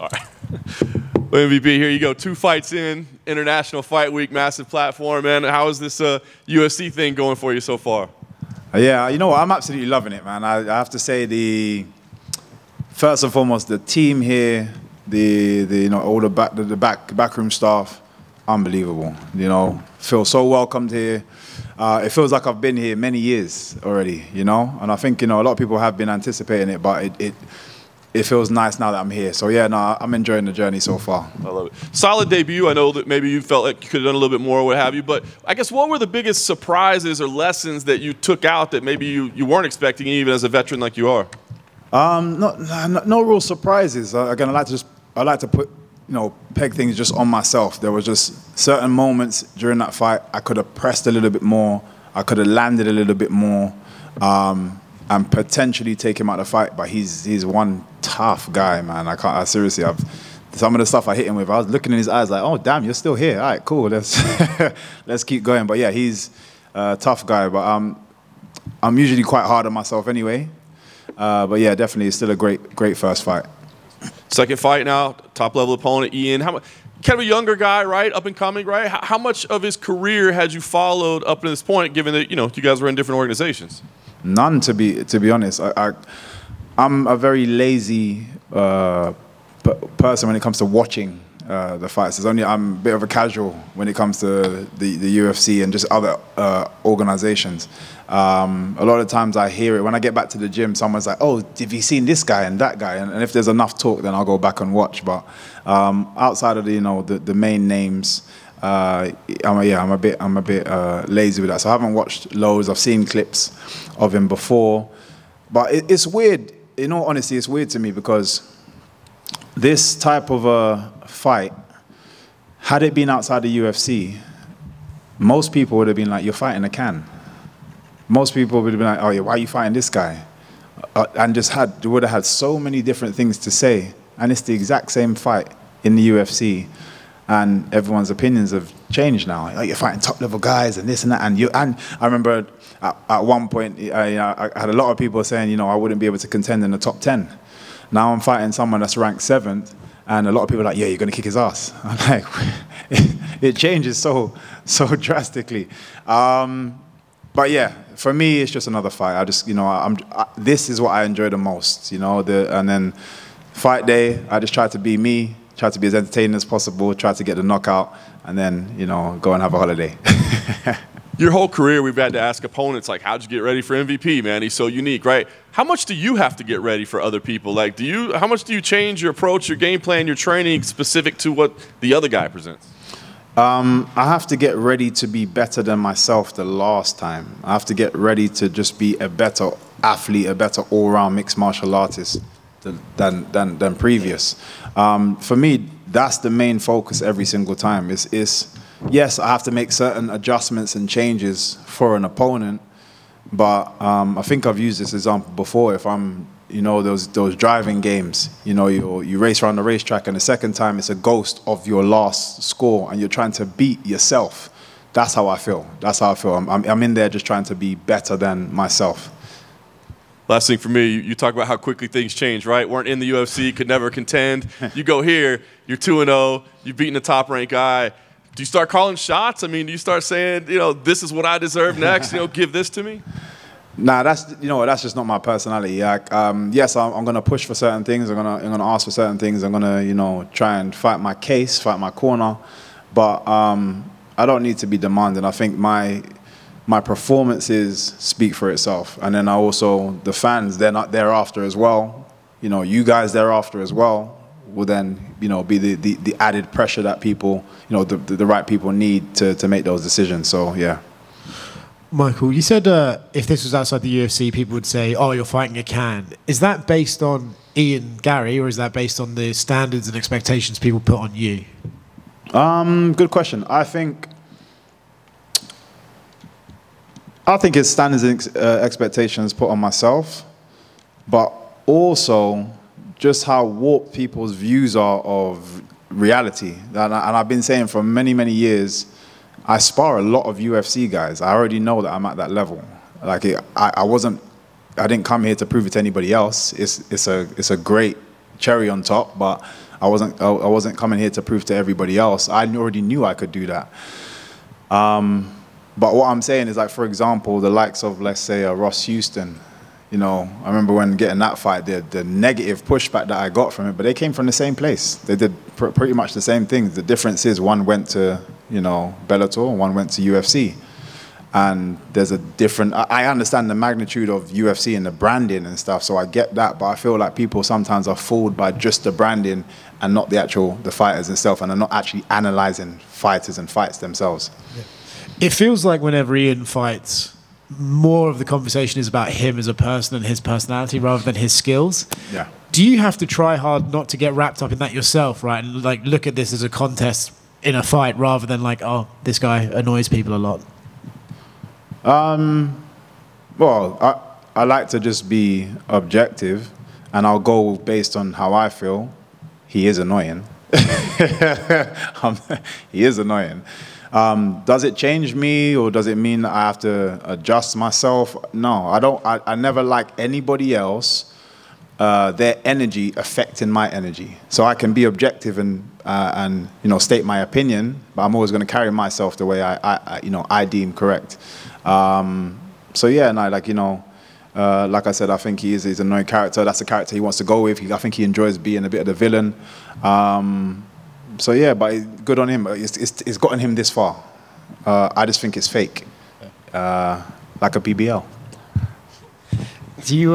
All right. Well, MVP, here you go. 2 fights in, International Fight Week, massive platform, man. How is this UFC thing going for you so far? Yeah, you know what? I'm absolutely loving it, man. I have to say, first and foremost, the team here, all the backroom staff, unbelievable. You know, feel so welcomed here. It feels like I've been here many years already, you know. And I think, you know, a lot of people have been anticipating it, but it feels nice now that I'm here. So, yeah, no, I'm enjoying the journey so far. I love it. Solid debut. I know that maybe you felt like you could have done a little bit more or what have you, but I guess what were the biggest surprises or lessons that you took out that maybe you weren't expecting even as a veteran like you are? No real surprises. Again, I like to put, you know, peg things just on myself. There was just certain moments during that fight I could have pressed a little bit more. I could have landed a little bit more. And potentially take him out of the fight, but he's one tough guy, man. I seriously, some of the stuff I hit him with, I was looking in his eyes like, oh damn, you're still here. All right, cool. Let's keep going. But yeah, he's a tough guy. But I'm usually quite hard on myself anyway. But yeah, definitely, it's still a great first fight. Second fight now, top level opponent, Ian. Kind of a younger guy, right? Up and coming, right? How much of his career had you followed up to this point, given that, you know, you guys were in different organizations? None, to be honest. I'm a very lazy person when it comes to watching the fights. I'm a bit of a casual when it comes to the UFC and just other organizations. A lot of times I hear it when I get back to the gym. Someone's like, "Oh, have you seen this guy and that guy?" And if there's enough talk, then I'll go back and watch. But outside of the main names. I'm a bit lazy with that, so I haven't watched loads. I've seen clips of him before, but it's weird. In all honesty, it's weird to me because this type of a fight, had it been outside the UFC, most people would have been like, "You're fighting a can." Most people would have been like, "Oh yeah, why are you fighting this guy?" And would have had so many different things to say, and it's the exact same fight in the UFC. And everyone's opinions have changed now. Like, you're fighting top-level guys and this and that. And I remember at one point, I had a lot of people saying, you know, I wouldn't be able to contend in the top 10. Now I'm fighting someone that's ranked 7th, and a lot of people are like, yeah, you're going to kick his ass. I'm like, it changes so drastically. But yeah, for me, it's just another fight. I just, you know, this is what I enjoy the most, you know. And then fight day, I just try to be me. Try to be as entertaining as possible, try to get the knockout, and then, you know, go and have a holiday. Your whole career, we've had to ask opponents, like, how'd you get ready for MVP, man? He's so unique, right? How much do you have to get ready for other people? Like, how much do you change your approach, your game plan, your training specific to what the other guy presents? I have to get ready to be better than myself the last time. I have to get ready to just be a better athlete, a better all-round mixed martial artist than previous. For me, that's the main focus every single time. Yes, I have to make certain adjustments and changes for an opponent, but I think I've used this example before. If I'm, you know, those driving games, you know, you race around the racetrack, and the second time it's a ghost of your last score, and you're trying to beat yourself. That's how I feel. That's how I feel. I'm in there just trying to be better than myself. Last thing for me, you talk about how quickly things change, right? Weren't in the UFC, could never contend. You go here, you're 2-0, you've beaten the top-ranked guy. Do you start calling shots? I mean, do you start saying, you know, this is what I deserve next, you know, give this to me? Nah, that's just not my personality. Like, yes, I'm gonna push for certain things. I'm gonna ask for certain things. I'm gonna, you know, try and fight my case, fight my corner. But I don't need to be demanding. I think my performances speak for itself, and then the fans, they're not thereafter as well. You know, you guys thereafter as well will then, you know, be the added pressure that people, you know, the right people need to make those decisions. So yeah. Michael, you said if this was outside the UFC, people would say, "Oh, you're fighting a can." Is that based on Ian Gary, or is that based on the standards and expectations people put on you? Good question. I think it's standards and expectations put on myself, but also just how warped people's views are of reality. And I've been saying for many, many years, I spar a lot of UFC guys. I already know that I'm at that level. Like I didn't come here to prove it to anybody else. It's a great cherry on top, but I wasn't coming here to prove to everybody else. I already knew I could do that. But what I'm saying is, like, for example, the likes of, let's say, Ross Houston. You know, I remember when getting that fight, the negative pushback that I got from it, but they came from the same place. They did pretty much the same things. The difference is one went to, you know, Bellator, and one went to UFC. And there's a different, I understand the magnitude of UFC and the branding and stuff, so I get that, but I feel like people sometimes are fooled by just the branding and not the fighters themselves, and are not actually analyzing fighters and fights themselves. Yeah. It feels like whenever Ian fights, more of the conversation is about him as a person and his personality rather than his skills. Yeah. Do you have to try hard not to get wrapped up in that yourself, right? And like look at this as a contest in a fight rather than like, oh, this guy annoys people a lot? Well, I like to just be objective, and I'll go based on how I feel. He is annoying. He is annoying. Does it change me, or does it mean that I have to adjust myself? No, I don't. I never like anybody else, their energy affecting my energy. So I can be objective and you know, state my opinion, but I'm always going to carry myself the way I deem correct. So yeah, and like, you know, like I said, I think he's an annoying character. That's the character he wants to go with. I think he enjoys being a bit of the villain. So yeah, but good on him. It's gotten him this far. I just think it's fake, like a BBL. Do you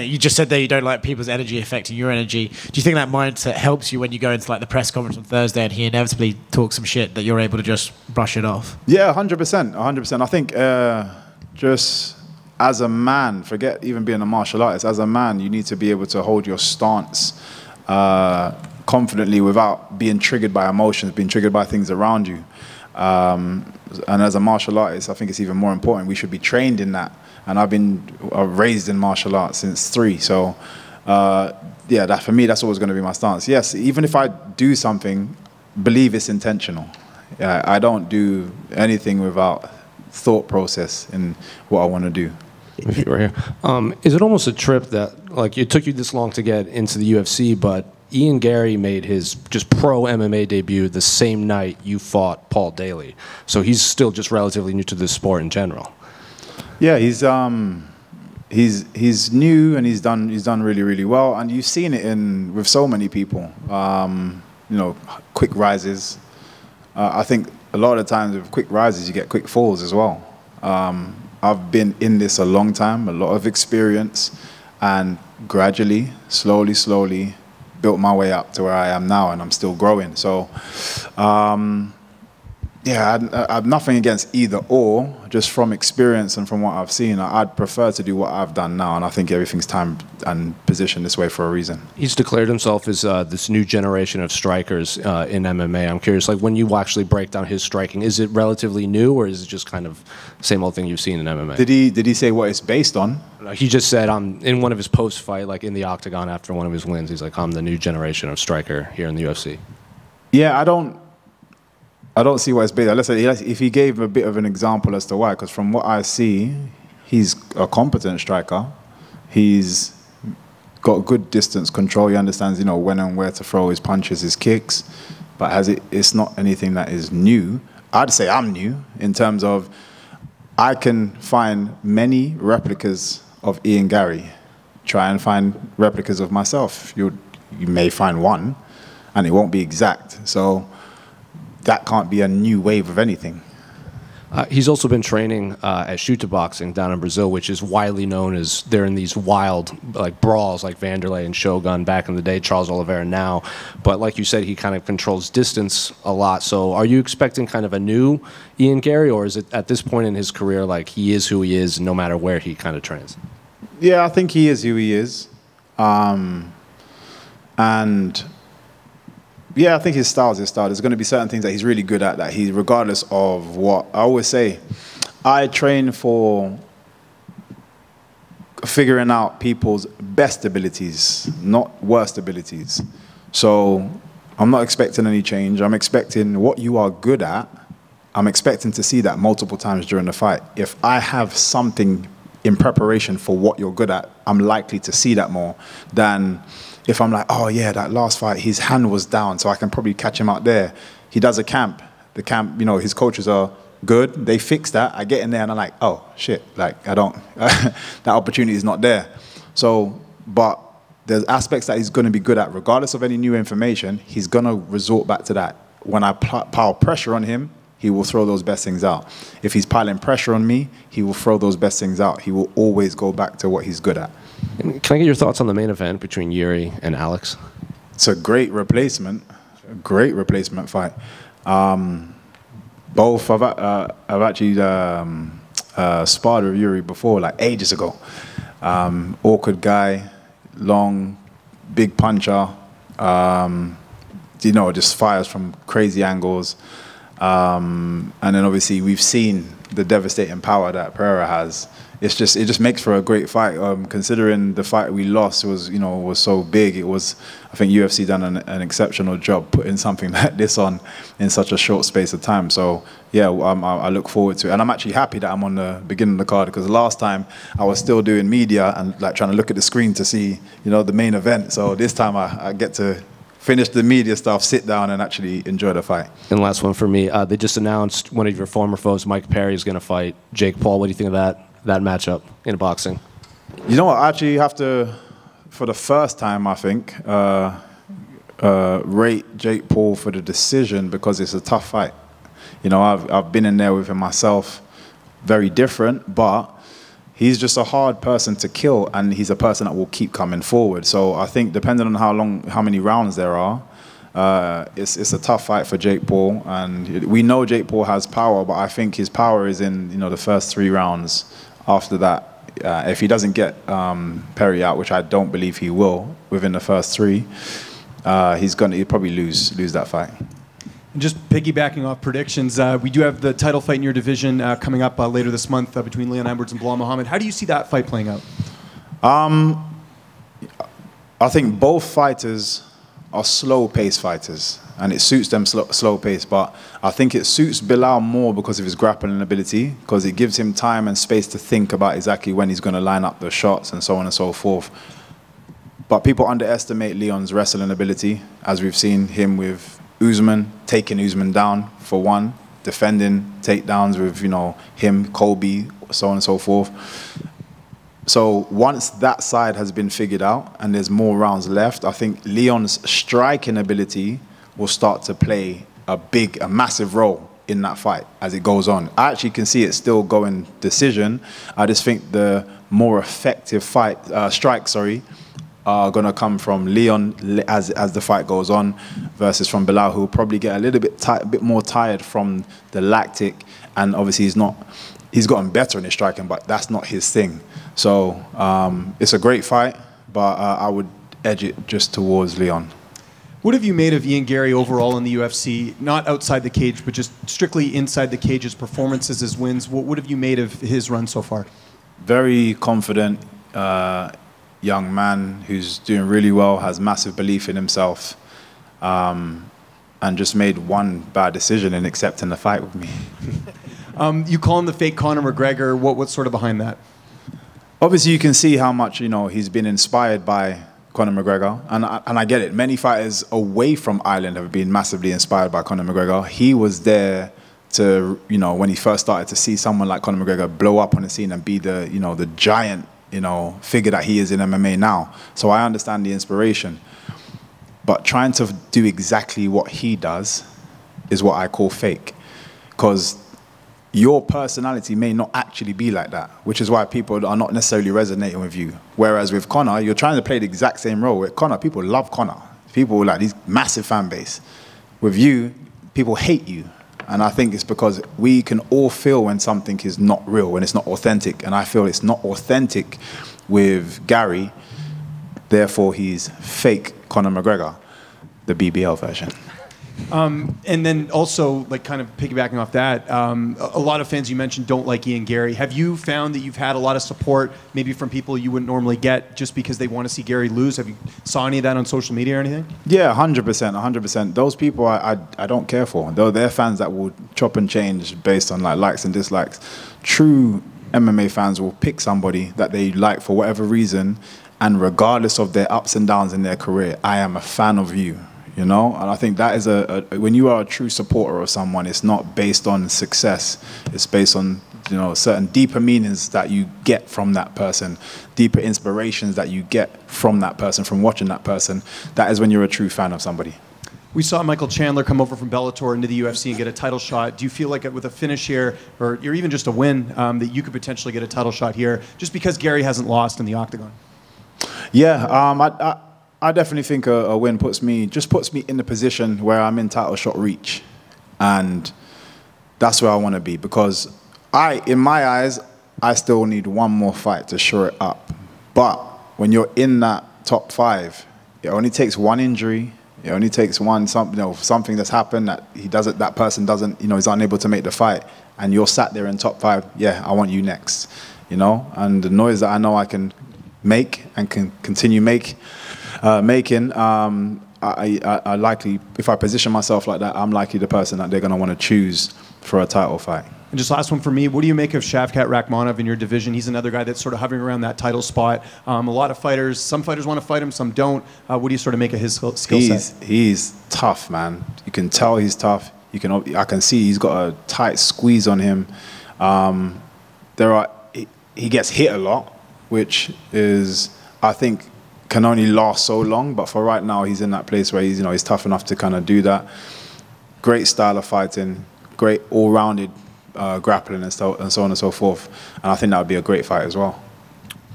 you just said that you don't like people's energy affecting your energy. Do you think that mindset helps you when you go into like the press conference on Thursday and he inevitably talks some shit, that you're able to just brush it off? Yeah, 100%, 100%. I think just as a man, forget even being a martial artist, as a man, you need to be able to hold your stance confidently without being triggered by emotions, being triggered by things around you. And as a martial artist, I think it's even more important. We should be trained in that. And I've been raised in martial arts since 3. So, yeah, that for me, that's always going to be my stance. Yes, even if I do something, believe it's intentional. I don't do anything without thought process in what I want to do. If you were here, is it almost a trip that, like, it took you this long to get into the UFC, but Ian Gary made his just pro MMA debut the same night you fought Paul Daly, so he's still just relatively new to this sport in general. Yeah, he's new, and he's done really, really well, and you've seen it with so many people. You know, quick rises. I think a lot of the times with quick rises, you get quick falls as well. I've been in this a long time, a lot of experience, and gradually, slowly, built my way up to where I am now, and I'm still growing. So, yeah, I have nothing against either or. Just from experience and from what I've seen, I'd prefer to do what I've done now, and I think everything's timed and positioned this way for a reason. He's declared himself as this new generation of strikers in MMA. I'm curious, like, when you actually break down his striking, is it relatively new, or is it just kind of the same old thing you've seen in MMA? Did he say what it's based on? He just said, in one of his post-fight, like in the octagon after one of his wins, he's like, I'm the new generation of striker here in the UFC. Yeah, I don't see what it's based on. Let's say if he gave a bit of an example as to why, because from what I see, he's a competent striker. He's got good distance control. He understands, you know, when and where to throw his punches, his kicks. But it's not anything that is new. I'd say I'm new in terms of I can find many replicas of Ian Gary. Try and find replicas of myself. You may find one, and it won't be exact. So that can't be a new wave of anything. He's also been training at Chuta Boxing down in Brazil, which is widely known as they're in these wild like brawls like Vanderlei and Shogun back in the day, Charles Oliveira now. But like you said, he kind of controls distance a lot. So are you expecting kind of a new Ian Gary, or is it at this point in his career like he is who he is no matter where he kind of trains? Yeah, I think he is who he is. And yeah, I think his style is his style. There's going to be certain things that he's really good at that he, regardless of what, I always say, I train for figuring out people's best abilities, not worst abilities. So I'm not expecting any change. I'm expecting what you are good at. I'm expecting to see that multiple times during the fight. If I have something in preparation for what you're good at, I'm likely to see that more than if I'm like, oh yeah, that last fight, his hand was down, so I can probably catch him out there. He does a camp. The camp, you know, his coaches are good. They fix that. I get in there and I'm like, oh shit, like I don't, that opportunity is not there. So, but there's aspects that he's going to be good at, regardless of any new information. He's going to resort back to that. When I pile pressure on him, he will throw those best things out. If he's piling pressure on me, he will throw those best things out. He will always go back to what he's good at. Can I get your thoughts on the main event between Yuri and Alex? It's a great replacement fight. Both, I've actually sparred with Yuri before, like ages ago. Awkward guy, long, big puncher, you know, just fires from crazy angles. And then obviously we've seen the devastating power that Pereira has. It just makes for a great fight. Considering the fight we lost was so big, I think UFC done an exceptional job putting something like this on in such a short space of time. So yeah, I look forward to it, and I'm actually happy that I'm on the beginning of the card, because last time I was still doing media and like trying to look at the screen to see the main event. So this time I get to finish the media stuff, sit down, and actually enjoy the fight. And last one for me, they just announced one of your former foes, Mike Perry, is going to fight Jake Paul. What do you think of that matchup in boxing? You know what? I actually have to, for the first time, I think, rate Jake Paul for the decision, because it's a tough fight. I've been in there with him myself, very different, but he's just a hard person to kill, and he's a person that will keep coming forward. So I think depending on how many rounds there are, it's a tough fight for Jake Paul. And we know Jake Paul has power, but I think his power is in the first 3 rounds. After that, if he doesn't get Perry out, which I don't believe he will within the first 3, he'll probably lose that fight. And just piggybacking off predictions, we do have the title fight in your division coming up later this month between Leon Edwards and Bilal Muhammad. How do you see that fight playing out? I think both fighters are slow-paced fighters, and it suits them slow-paced. But I think it suits Bilal more because of his grappling ability, because it gives him time and space to think about exactly when he's going to line up the shots and so on and so forth. But people underestimate Leon's wrestling ability, as we've seen him with Usman, taking Usman down for one, defending takedowns with him, Colby, so on and so forth. So once that side has been figured out and there's more rounds left, I think Leon's striking ability will start to play a massive role in that fight as it goes on. I actually can see it still going decision. I just think the more effective strikes are going to come from Leon as the fight goes on, versus from Bilal, who will probably get a little bit more tired from the lactic, and obviously he's gotten better in his striking, but that's not his thing. So it's a great fight, but I would edge it just towards Leon. What have you made of Ian Gary overall in the UFC? Not outside the cage, but just strictly inside the cage, his performances, his wins. What have you made of his run so far? Very confident young man who's doing really well, has massive belief in himself, and just made one bad decision in accepting the fight with me. You call him the fake Conor McGregor. What's sort of behind that? Obviously, you can see how much he's been inspired by Conor McGregor, and I get it. Many fighters away from Ireland have been massively inspired by Conor McGregor. He was there to when he first started, to see someone like Conor McGregor blow up on the scene and be the the giant figure that he is in MMA now. So I understand the inspiration, but trying to do exactly what he does is what I call fake, because your personality may not actually be like that, which is why people are not necessarily resonating with you. Whereas with Conor, you're trying to play the exact same role. With Conor, people love Conor. People like these massive fan base. With you, people hate you. And I think it's because we can all feel when something is not real, when it's not authentic. And I feel it's not authentic with Gary. Therefore, he's fake Conor McGregor, the BBL version. And then also, like, kind of piggybacking off that, a lot of fans you mentioned don't like Ian Gary. Have you found that you've had a lot of support, maybe from people you wouldn't normally get, just because they want to see Gary lose? Have you saw any of that on social media or anything? Yeah, 100%, 100%. Those people I don't care for. They're fans that will chop and change based on likes and dislikes. True MMA fans will pick somebody that they like for whatever reason and regardless of their ups and downs in their career, I am a fan of you. You know, and I think that is when you are a true supporter of someone, it's not based on success. It's based on, you know, certain deeper meanings that you get from that person, deeper inspirations that you get from that person, from watching that person. That is when you're a true fan of somebody. We saw Michael Chandler come over from Bellator into the UFC and get a title shot. Do you feel like with a finish here, or even just a win, that you could potentially get a title shot here, just because Gary hasn't lost in the octagon? Yeah, I definitely think a win puts me in the position where I'm in title shot reach, and that's where I want to be, because in my eyes, I still need one more fight to shore it up. But when you're in that top 5, it only takes one injury. It only takes something that's happened that that person doesn't, is unable to make the fight, and you're sat there in top 5. Yeah, I want you next, and the noise that I know I can make and can continue making. I likely, if I position myself like that, I'm likely the person that they're going to want to choose for a title fight. And just last one for me, what do you make of Shavkat Rakhmonov in your division? He's another guy that's sort of hovering around that title spot. A lot of fighters, some fighters want to fight him, some don't. What do you sort of make of his skill set? He's tough, man. You can tell he's tough. I can see he's got a tight squeeze on him. He gets hit a lot, which is, I think, can only last so long, but for right now, he's in that place where he's tough enough to kind of do that. Great style of fighting, great all-rounded grappling and so on and so forth. And I think that would be a great fight as well.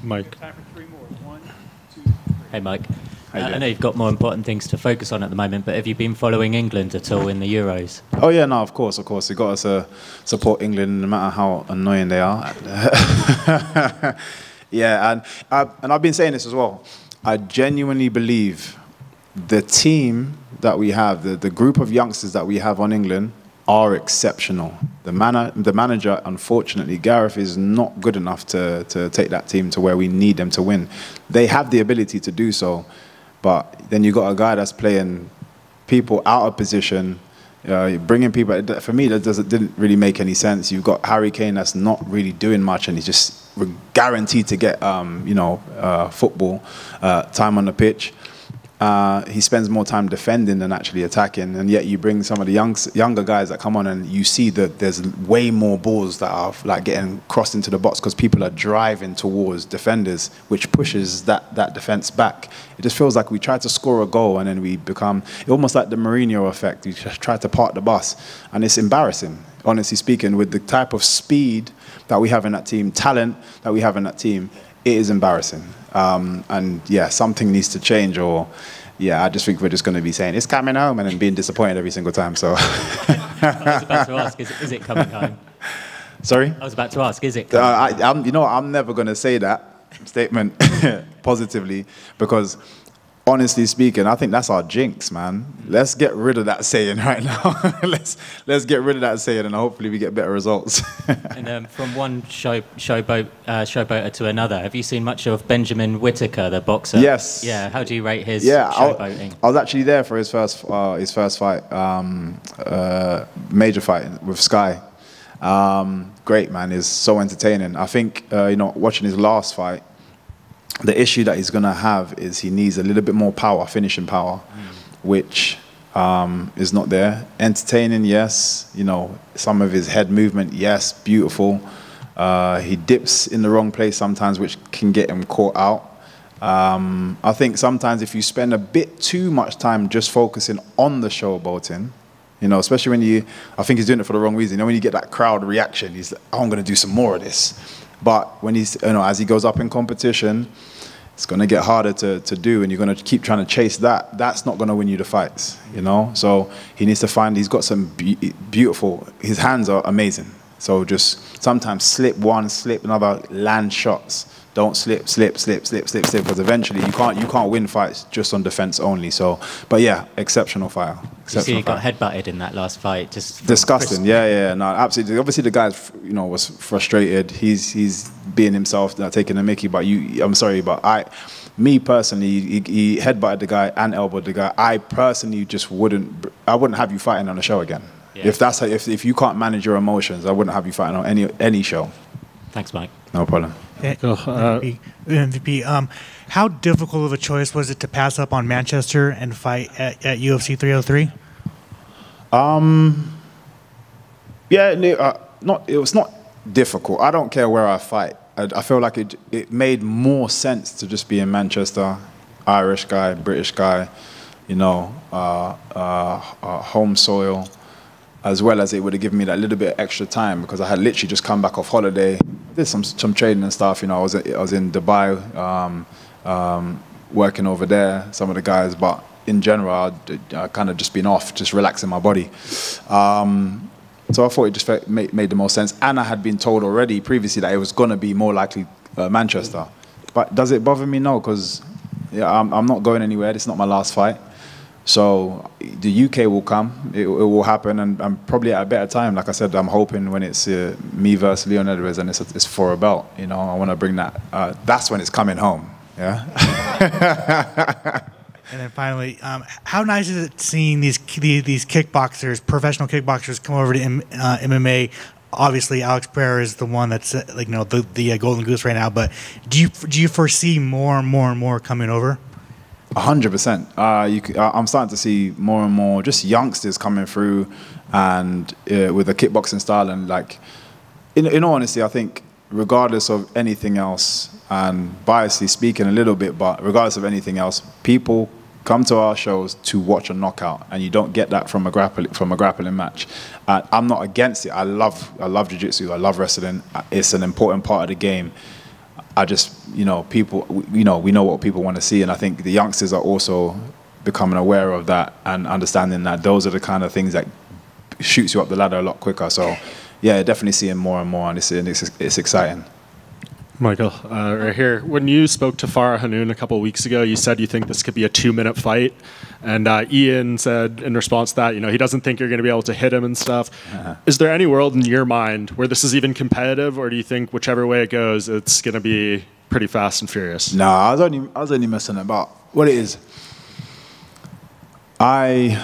Mike. Time for 3 more. 1, 2, 3. Hey, Mike. I know you've got more important things to focus on at the moment, but have you been following England at all in the Euros? Oh yeah, no, of course. We've got to support England no matter how annoying they are. Yeah, and I've been saying this as well. I genuinely believe the team that we have, the group of youngsters that we have on England, are exceptional. The manager, unfortunately, Gareth, is not good enough to take that team to where we need them to win. They have the ability to do so, but then you got a guy that's playing people out of position, bringing people. For me, didn't really make any sense. You've got Harry Kane that's not really doing much, and he's just guaranteed to get football time on the pitch. He spends more time defending than actually attacking, and yet you bring some of the younger guys that come on, and you see that there's way more balls that are like getting crossed into the box because people are driving towards defenders, which pushes that defense back. It just feels like we try to score a goal and then we become almost like the Mourinho effect. We just try to park the bus, and it's embarrassing, honestly speaking, with the type of speed that we have in that team, talent that we have in that team. It is embarrassing. And yeah, something needs to change, or yeah, I just think we're just going to be saying it's coming home and then being disappointed every single time. So I was about to ask, is it coming home? Sorry? I was about to ask, is it coming home? I'm never going to say that statement positively, because honestly speaking, I think that's our jinx, man. Let's get rid of that saying right now. let's get rid of that saying, and hopefully we get better results. And from one showboater to another, have you seen much of Benjamin Whittaker, the boxer? Yes. Yeah. How do you rate his showboating? I was actually there for his first fight, major fight with Sky. Great, man. He's so entertaining. I think watching his last fight, the issue that he's going to have is he needs a little bit more power, finishing power, which is not there. Entertaining, yes. Some of his head movement, yes, beautiful. He dips in the wrong place sometimes, which can get him caught out. I think sometimes if you spend a bit too much time just focusing on the showboating, especially when I think he's doing it for the wrong reason. When you get that crowd reaction, he's like, oh, I'm going to do some more of this. But when he's, as he goes up in competition, it's going to get harder to do, and you're going to keep trying to chase that. That's not going to win you the fights, So he needs to find, he's got some beautiful, his hands are amazing. So just sometimes slip one, slip another, land shots. Don't slip, because eventually you can't win fights just on defense only. So, but yeah, exceptional fighter. You see, he got headbutted in that last fight. Just disgusting. Yeah, no, absolutely. Obviously, the guy, was frustrated. He's being himself, taking a mickey. But I'm sorry, but me personally, he headbutted the guy and elbowed the guy. I personally just wouldn't have you fighting on a show again. Yeah. If you can't manage your emotions, I wouldn't have you fighting on any show. Thanks, Mike. No problem. MVP. How difficult of a choice was it to pass up on Manchester and fight at UFC 303? It was not difficult. I don't care where I fight. I feel like it made more sense to just be in Manchester, Irish guy, British guy, home soil, as well as it would have given me that little bit of extra time because I had literally just come back off holiday, did some trading and stuff. I was in Dubai, working over there, some of the guys, but in general, I kind of just been off, just relaxing my body. So I thought it just made the most sense. And I had been told already previously that it was going to be more likely Manchester. But does it bother me? No, because I'm not going anywhere. This is not my last fight. So the UK will come. It will happen, and probably at a better time. Like I said, I'm hoping when it's me versus Leon Edwards and it's for a belt. I want to bring that. That's when it's coming home. Yeah. And then finally, how nice is it seeing these kickboxers, professional kickboxers, come over to MMA? Obviously, Alex Pereira is the one that's the golden goose right now. But do you foresee more and more coming over? 100%. I'm starting to see more and more just youngsters coming through, and with the kickboxing style, and like, in all honesty, I think regardless of anything else, and biasly speaking a little bit, but regardless of anything else, people come to our shows to watch a knockout, and you don't get that from a grappling match. I'm not against it. I love jiu-jitsu. I love wrestling. It's an important part of the game. I just, people, we know what people want to see, and I think the youngsters are also becoming aware of that and understanding that those are the kind of things that shoots you up the ladder a lot quicker. So, yeah, definitely seeing more and more, and it's exciting. Michael, right here. When you spoke to Farah Hanoun a couple of weeks ago, you said you think this could be a 2-minute fight. And Ian said in response to that, he doesn't think you're going to be able to hit him and stuff. Is there any world in your mind where this is even competitive, or do you think whichever way it goes, it's going to be pretty fast and furious? No, I was only messing about. What it is, all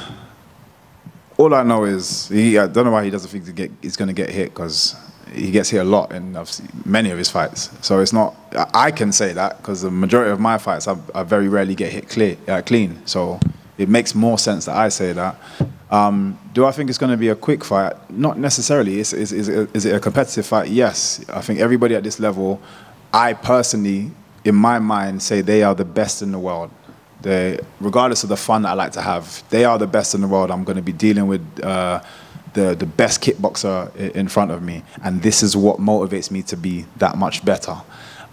I know is, I don't know why he doesn't think he's going to get hit, because he gets hit a lot in many of his fights. So it's not, I can say that because the majority of my fights, I very rarely get hit clean. So it makes more sense that I say that. Do I think it's going to be a quick fight? Not necessarily. Is it a competitive fight? Yes. I think everybody at this level, I personally, in my mind, say they are the best in the world. Regardless of the fun that I like to have, they are the best in the world. I'm going to be dealing with the best kickboxer in front of me, and this is what motivates me to be that much better.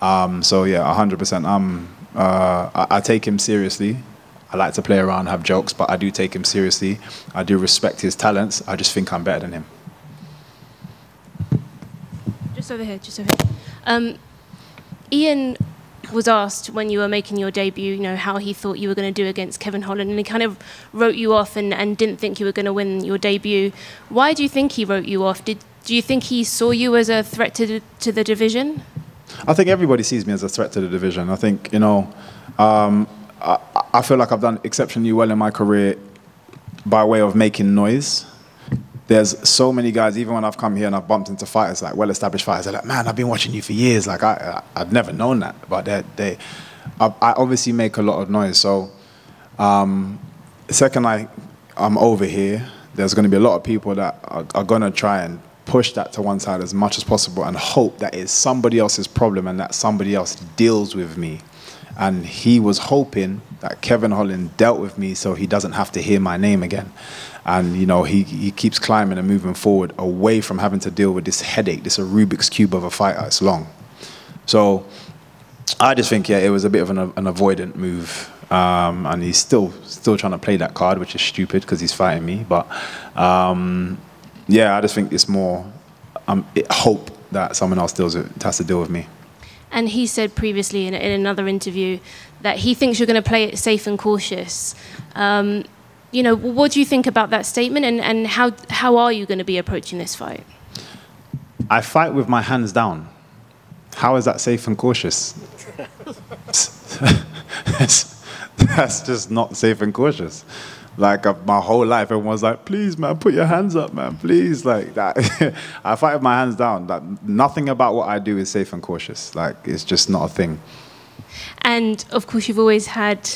So yeah, 100%. I take him seriously. I like to play around, have jokes, but I do take him seriously. I do respect his talents. I just think I'm better than him. Just over here. Ian was asked when you were making your debut, how he thought you were going to do against Kevin Holland, and he kind of wrote you off and didn't think you were going to win your debut. Why do you think he wrote you off? Do you think he saw you as a threat to the division? I think everybody sees me as a threat to the division. I think, I feel like I've done exceptionally well in my career by way of making noise. There's so many guys, even when I've come here and I've bumped into fighters, like well-established fighters, they're like, man, I've been watching you for years. Like, I've never known that. But I obviously make a lot of noise. So the second I'm over here, there's going to be a lot of people that are going to try and push that to one side as much as possible and hope that it's somebody else's problem and that somebody else deals with me. And he was hoping that Kevin Holland dealt with me so he doesn't have to hear my name again. And, he keeps climbing and moving forward away from having to deal with this headache, this Rubik's Cube of a fighter. It's long. So I just think, it was a bit of an avoidant move. And he's still trying to play that card, which is stupid because he's fighting me. But, I just think it's more hope that someone else has to deal with me. And he said previously in another interview that he thinks you're going to play it safe and cautious. What do you think about that statement, and how are you going to be approaching this fight? I fight with my hands down. How is that safe and cautious? That's just not safe and cautious. Like my whole life, everyone's like, please, man, put your hands up, man, please. Like that. I fight with my hands down. Like, nothing about what I do is safe and cautious. Like, it's just not a thing. And of course, you've always had,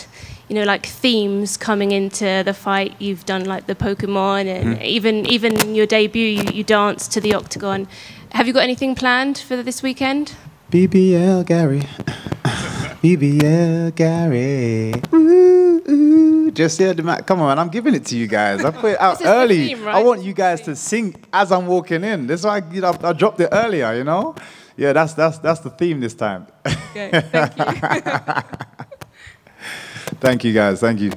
you know, like themes coming into the fight. You've done like the Pokemon, and even in your debut, you danced to the Octagon. Have you got anything planned for this weekend? BBL Gary. BBL Gary. Ooh, ooh. Just hear the come on, man. I'm giving it to you guys. I put it out early. Theme, right? I want you guys to sing as I'm walking in. That's why I dropped it earlier, you know? Yeah, that's the theme this time. Okay, thank you. Thank you, guys. Thank you.